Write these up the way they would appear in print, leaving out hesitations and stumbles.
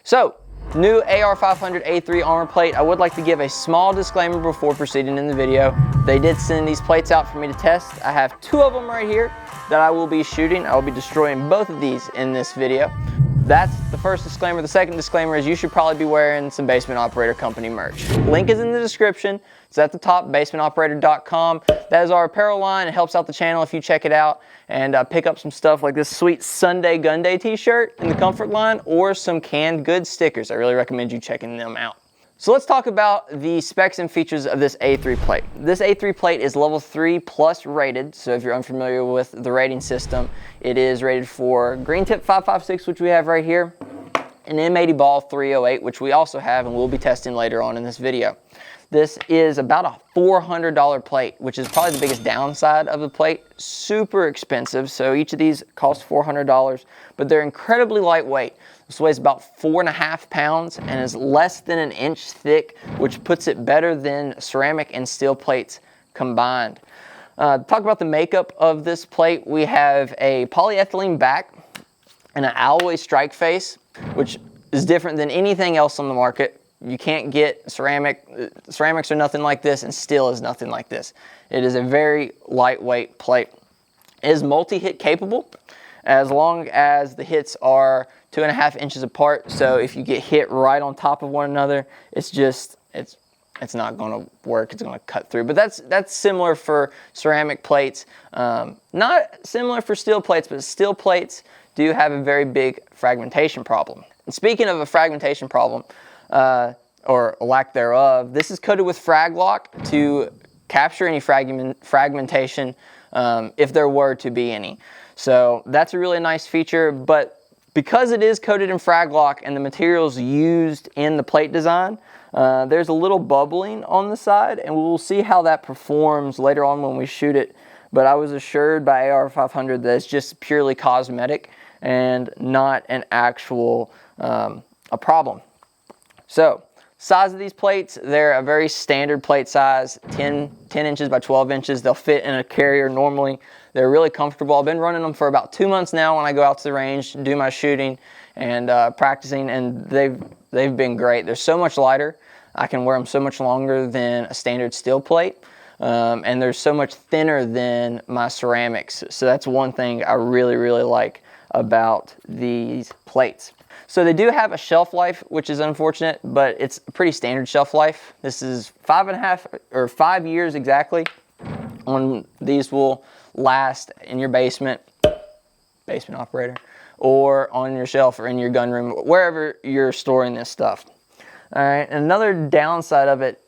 So, new AR500 A3 armor plate. I would like to give a small disclaimer before proceeding in the video. They did send these plates out for me to test. I have 2 of them right here that I will be shooting. I will be destroying both of these in this video. That's the first disclaimer. The second disclaimer is you should probably be wearing some Basement Operator Company merch. Link is in the description. It's at the top, basementoperator.com. That is our apparel line. It helps out the channel if you check it out and pick up some stuff like this sweet Sunday Gun Day t-shirt in the comfort line or some canned goods stickers. I really recommend you checking them out. So let's talk about the specs and features of this A3 plate. This A3 plate is level 3 plus rated, so if you're unfamiliar with the rating system, it is rated for green tip 5.56, which we have right here, an M80 ball 308, which we also have and we'll be testing later on in this video. This is about a $400 plate, which is probably the biggest downside of the plate. Super expensive, so each of these cost $400, but they're incredibly lightweight. This weighs about 4.5 pounds and is less than an inch thick, which puts it better than ceramic and steel plates combined. Talk about the makeup of this plate. We have a polyethylene back and an alloy strike face, which is different than anything else on the market. You can't get ceramics are nothing like this, and steel is nothing like this. It is a very lightweight plate. It is multi-hit capable as long as the hits are 2.5 inches apart. So if you get hit right on top of one another, it's not going to work. It's going to cut through. But that's similar for ceramic plates. Not similar for steel plates, but steel plates do have a very big fragmentation problem. And speaking of a fragmentation problem, or lack thereof, this is coated with fraglock to capture any fragmentation if there were to be any. So that's a really nice feature, but because it is coated in fraglock and the materials used in the plate design, there's a little bubbling on the side, and we'll see how that performs later on when we shoot it. But I was assured by AR500 that it's just purely cosmetic and not an actual a problem. So, size of these plates, they're a very standard plate size, 10 inches by 12 inches. They'll fit in a carrier normally. They're really comfortable. I've been running them for about 2 months now when I go out to the range, do my shooting and practicing, and they've been great. They're so much lighter. I can wear them so much longer than a standard steel plate, and they're so much thinner than my ceramics. So that's one thing I really, really like about these plates. So they do have a shelf life, which is unfortunate, but it's a pretty standard shelf life. This is 5 years exactly. These will last in your basement operator, or on your shelf or in your gun room, wherever you're storing this stuff. All right, another downside of it,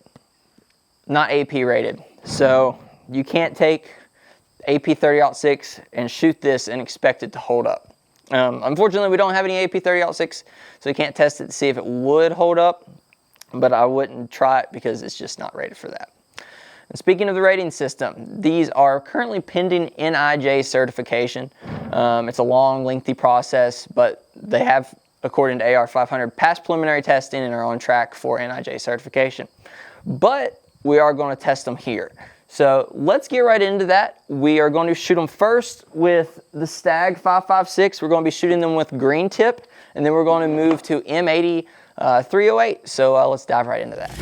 not AP rated. So you can't take AP 30-06 and shoot this and expect it to hold up. Unfortunately, we don't have any AP 30-06, so we can't test it to see if it would hold up, but I wouldn't try it because it's just not rated for that. And speaking of the rating system, these are currently pending NIJ certification. It's a long, lengthy process, but they have, according to AR500, passed preliminary testing and are on track for NIJ certification. But we are going to test them here. So let's get right into that. We are going to shoot them first with the Stag 5.56. We're going to be shooting them with green tip, and then we're going to move to M80 308. So let's dive right into that.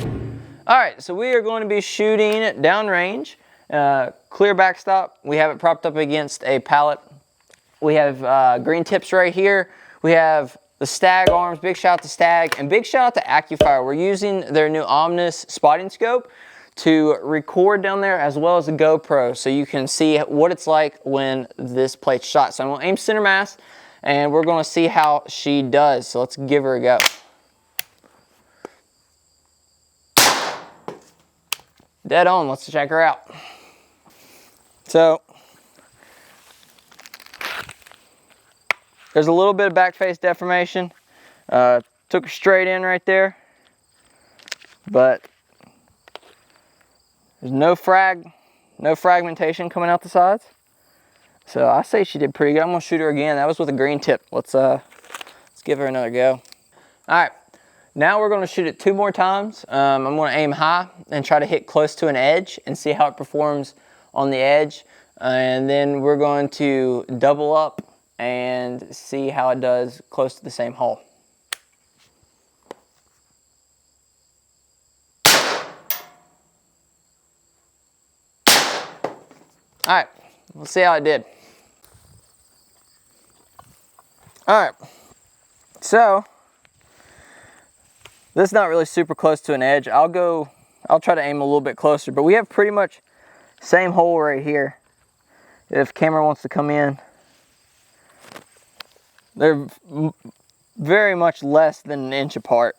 All right, so we are going to be shooting downrange, clear backstop. We have it propped up against a pallet. We have green tips right here. We have the Stag arms. Big shout out to Stag, and big shout out to AccuFire. We're using their new Omnis spotting scope to record down there, as well as a GoPro, so you can see what it's like when this plate's shot. So I'm going to aim center mass, and we're going to see how she does. So let's give her a go. Dead on. Let's check her out. So there's a little bit of back face deformation. Took her straight in right there, but there's no fragmentation coming out the sides. So I say she did pretty good. I'm gonna shoot her again. That was with a green tip. Let's give her another go. All right, now we're gonna shoot it 2 more times. I'm gonna aim high and try to hit close to an edge and see how it performs on the edge. And then we're going to double up and see how it does close to the same hole. Let's see how it did. All right, so this is not really super close to an edge. I'll try to aim a little bit closer, but we have pretty much same hole right here. If camera wants to come in, they're very much less than an inch apart.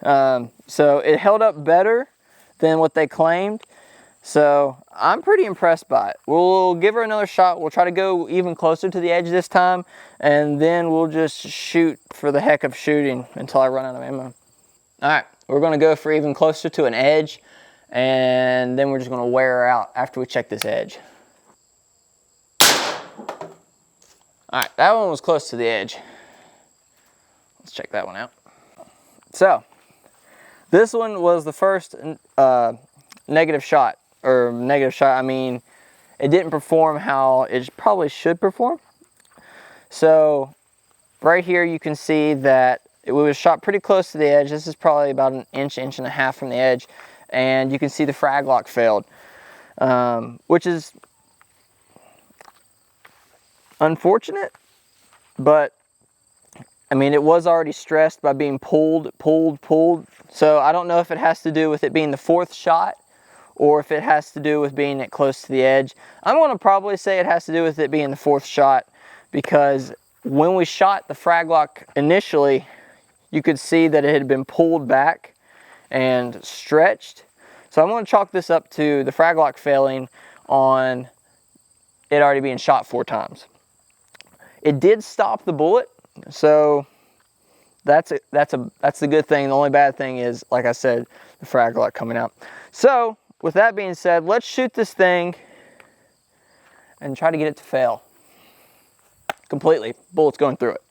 So it held up better than what they claimed. So I'm pretty impressed by it. We'll give her another shot. We'll try to go even closer to the edge this time, and then we'll just shoot for the heck of shooting until I run out of ammo. All right, we're gonna go for even closer to an edge, and then we're just gonna wear her out after we check this edge. All right, that one was close to the edge. Let's check that one out. So, this one was the first negative shot, I mean, it didn't perform how it probably should perform. So, right here you can see that it was shot pretty close to the edge. This is probably about an inch and a half from the edge. And you can see the frag lock failed, which is unfortunate, but I mean, it was already stressed by being pulled. So I don't know if it has to do with it being the fourth shot or if it has to do with being it close to the edge. I'm going to probably say it has to do with it being the fourth shot, because when we shot the frag lock initially, you could see that it had been pulled back and stretched. So I'm going to chalk this up to the frag lock failing on it already being shot 4 times. It did stop the bullet, so that's the good thing. The only bad thing is, like I said, the frag lock coming out. So with that being said, let's shoot this thing and try to get it to fail completely. Bullets going through it.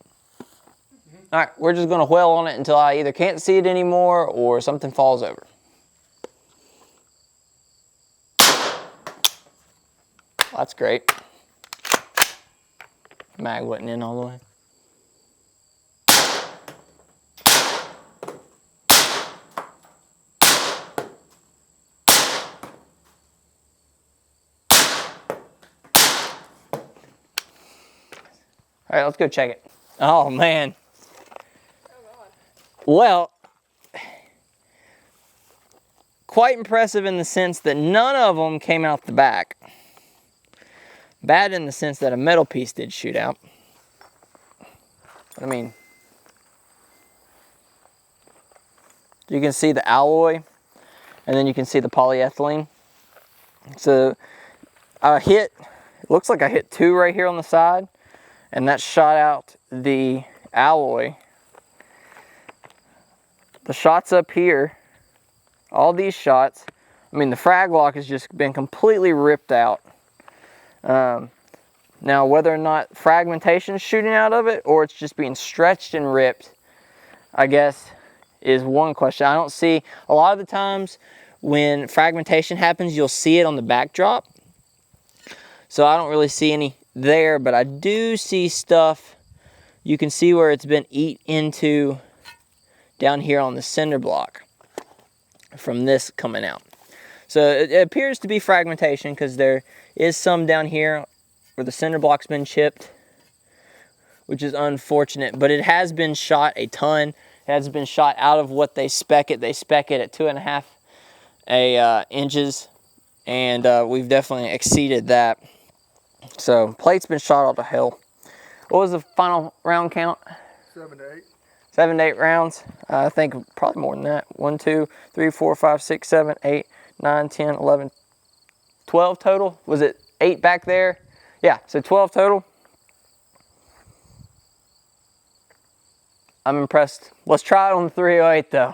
All right, we're just gonna whale on it until I either can't see it anymore or something falls over. That's great. Mag wasn't in all the way. All right, let's go check it. Oh man. Well, quite impressive in the sense that none of them came out the back. Bad in the sense that a metal piece did shoot out. But I mean, you can see the alloy, and then you can see the polyethylene. So it looks like I hit 2 right here on the side, and that shot out the alloy. The shots up here, all these shots, I mean, the frag lock has just been completely ripped out. Now, whether or not fragmentation is shooting out of it or it's just being stretched and ripped, I guess, is one question. I don't see, a lot of the times when fragmentation happens, you'll see it on the backdrop. So I don't really see any there, but I do see stuff. You can see where it's been eat into down here on the cinder block from this coming out. So it appears to be fragmentation because there is some down here where the cinder block's been chipped, which is unfortunate, but it has been shot a ton. It has been shot out of what they spec it. They spec it at 2.5 inches, and we've definitely exceeded that. So plate's been shot all to hell. What was the final round count? 7 to 8. 7 to 8 rounds. I think probably more than that. 1, 2, 3, 4, 5, 6, 7, 8, 9, 10, 11, 12 total. Was it 8 back there? Yeah, so 12 total. I'm impressed. Let's try it on the 308 though.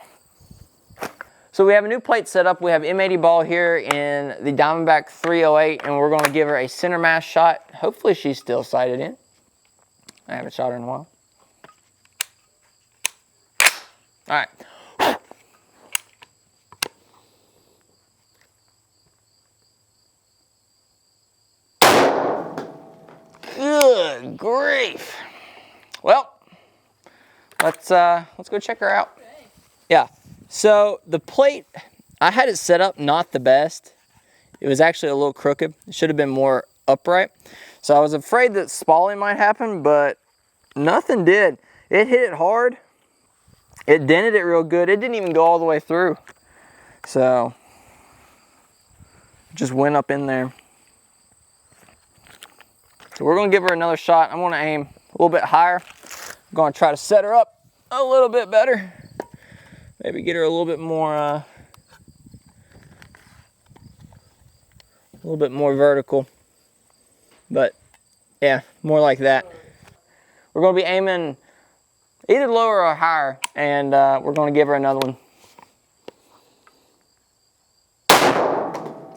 So we have a new plate set up. We have M80 ball here in the Diamondback 308, and we're going to give her a center mass shot. Hopefully she's still sighted in. I haven't shot her in a while. All right. Good grief. Well, let's go check her out. Okay. Yeah. So the plate, I had it set up not the best. It was actually a little crooked. It should have been more upright. So I was afraid that spalling might happen, but nothing did. It hit it hard. It dented it real good. It didn't even go all the way through. So just went up in there. So we're gonna give her another shot. I'm gonna aim a little bit higher. I'm gonna try to set her up a little bit better. Maybe get her a little bit more vertical. But yeah, more like that. We're gonna be aiming either lower or higher, and we're gonna give her another one.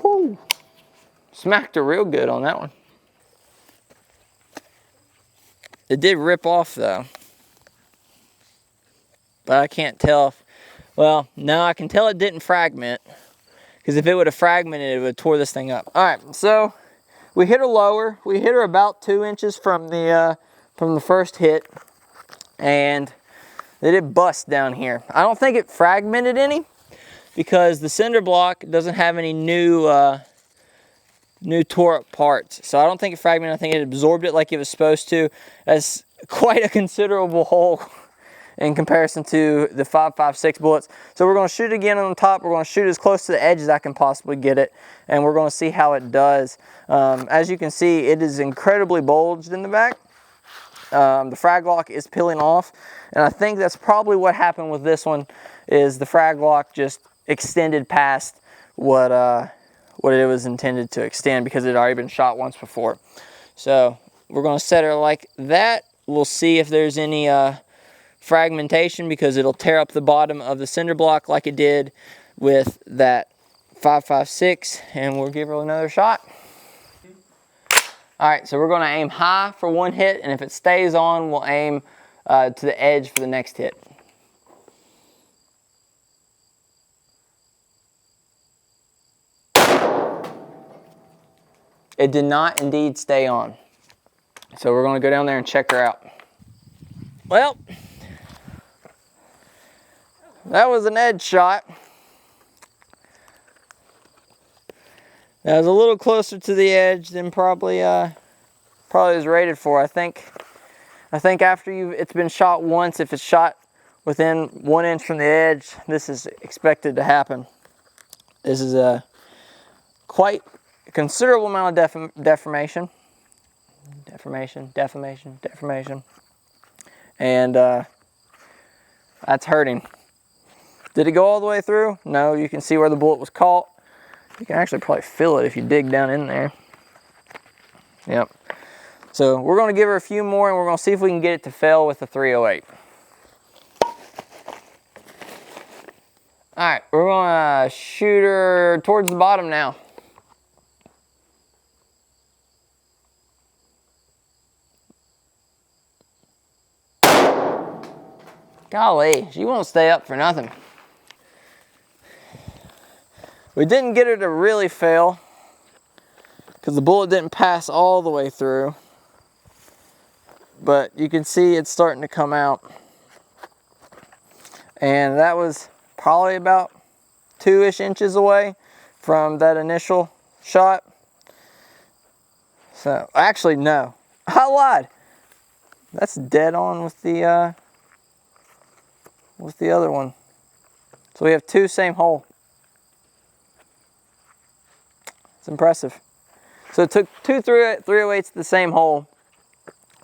Woo. Smacked her real good on that one. It did rip off though. But I can't tell if, well, no, I can tell it didn't fragment. Because if it would have fragmented, it would have tore this thing up. All right, so we hit her lower. We hit her about 2 inches from the first hit. And it did bust down here. I don't think it fragmented any, because the cinder block doesn't have any new tore up parts. So I don't think it fragmented. I think it absorbed it like it was supposed to. That's quite a considerable hole in comparison to the 5.56 bullets. So we're going to shoot again on the top. We're going to shoot as close to the edge as I can possibly get it, and we're going to see how it does. As you can see, it is incredibly bulged in the back. The fraglock is peeling off, and I think that's probably what happened with this one, is the fraglock just extended past what it was intended to extend, because it had already been shot once before. So we're going to set her like that. We'll see if there's any fragmentation, because it'll tear up the bottom of the cinder block like it did with that 5.56, and we'll give her another shot. All right, so we're going to aim high for one hit, and if it stays on, we'll aim to the edge for the next hit. It did not indeed stay on. So we're going to go down there and check her out. Well, that was an edge shot. That was a little closer to the edge than probably was rated for. I think after it's been shot once, if it's shot within 1 inch from the edge, this is expected to happen. This is a quite considerable amount of deformation. And that's hurting. Did it go all the way through? No, you can see where the bullet was caught. You can actually probably feel it if you dig down in there. Yep. So we're going to give her a few more, and we're going to see if we can get it to fail with the 308. All right, we're going to shoot her towards the bottom now. Golly, she won't stay up for nothing. We didn't get her to really fail, because the bullet didn't pass all the way through. But you can see it's starting to come out. And that was probably about 2-ish inches away from that initial shot. So, actually, no. I lied. That's dead on with the other one. So we have two same hole. It's impressive. So it took two 308s the same hole,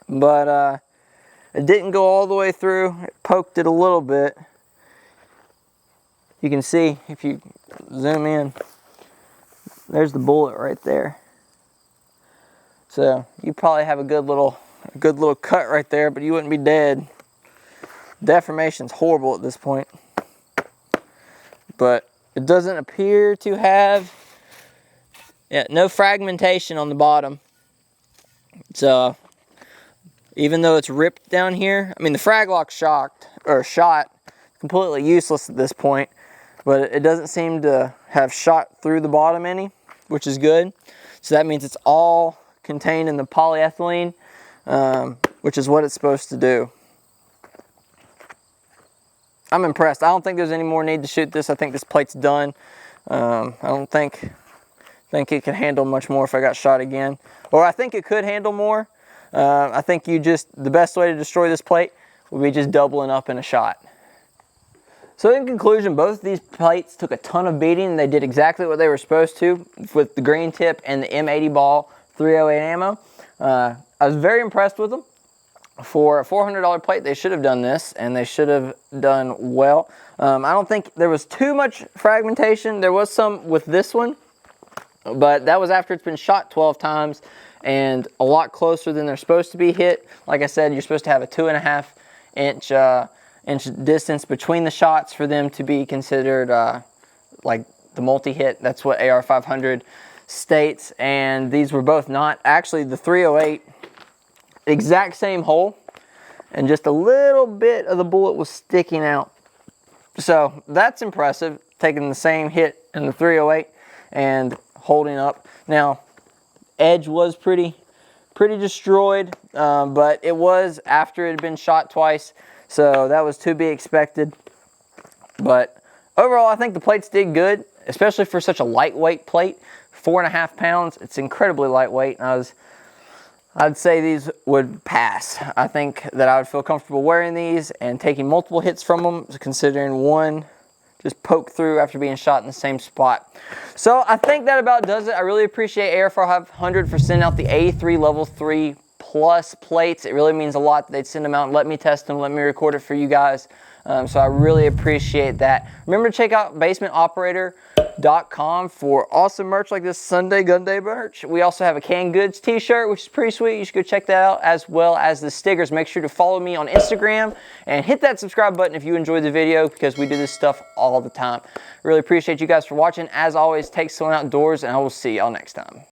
but it didn't go all the way through. It poked it a little bit. You can see if you zoom in, there's the bullet right there. So you probably have a good little cut right there, but you wouldn't be dead. Deformation's horrible at this point, but it doesn't appear to have no fragmentation on the bottom. So even though it's ripped down here, I mean the fraglock's shot completely useless at this point, but it doesn't seem to have shot through the bottom any, which is good. So that means it's all contained in the polyethylene, which is what it's supposed to do. I'm impressed. I don't think there's any more need to shoot this. I think this plate's done. I don't think think it could handle much more if I got shot again. Or I think it could handle more. I think the best way to destroy this plate would be just doubling up in a shot. So in conclusion, both of these plates took a ton of beating. They did exactly what they were supposed to with the green tip and the M80 ball 308 ammo. I was very impressed with them. For a $400 plate, they should have done this, and they should have done well. I don't think there was too much fragmentation. There was some with this one, but that was after it's been shot 12 times and a lot closer than they're supposed to be hit. Like I said, you're supposed to have a 2.5 inch distance between the shots for them to be considered like the multi-hit. That's what AR500 states, and these were both not. Actually, the 308, exact same hole, and just a little bit of the bullet was sticking out. So that's impressive, taking the same hit in the 308 and holding up. Now, edge was pretty destroyed, but it was after it had been shot twice, so that was to be expected. But overall, I think the plates did good, especially for such a lightweight plate. 4.5 pounds, it's incredibly lightweight. I'd say these would pass. I think that I would feel comfortable wearing these and taking multiple hits from them, considering one just poked through after being shot in the same spot. So I think that about does it. I really appreciate AR500 for sending out the A3 level 3 plus plates. It really means a lot that they'd send them out and let me test them, let me record it for you guys. So I really appreciate that. Remember to check out basementoperator.com for awesome merch like this Sunday Gun Day merch. We also have a Canned Goods t-shirt, which is pretty sweet. You should go check that out, as well as the stickers. Make sure to follow me on Instagram and hit that subscribe button if you enjoyed the video, because we do this stuff all the time. Really appreciate you guys for watching. As always, take someone outdoors, and I will see y'all next time.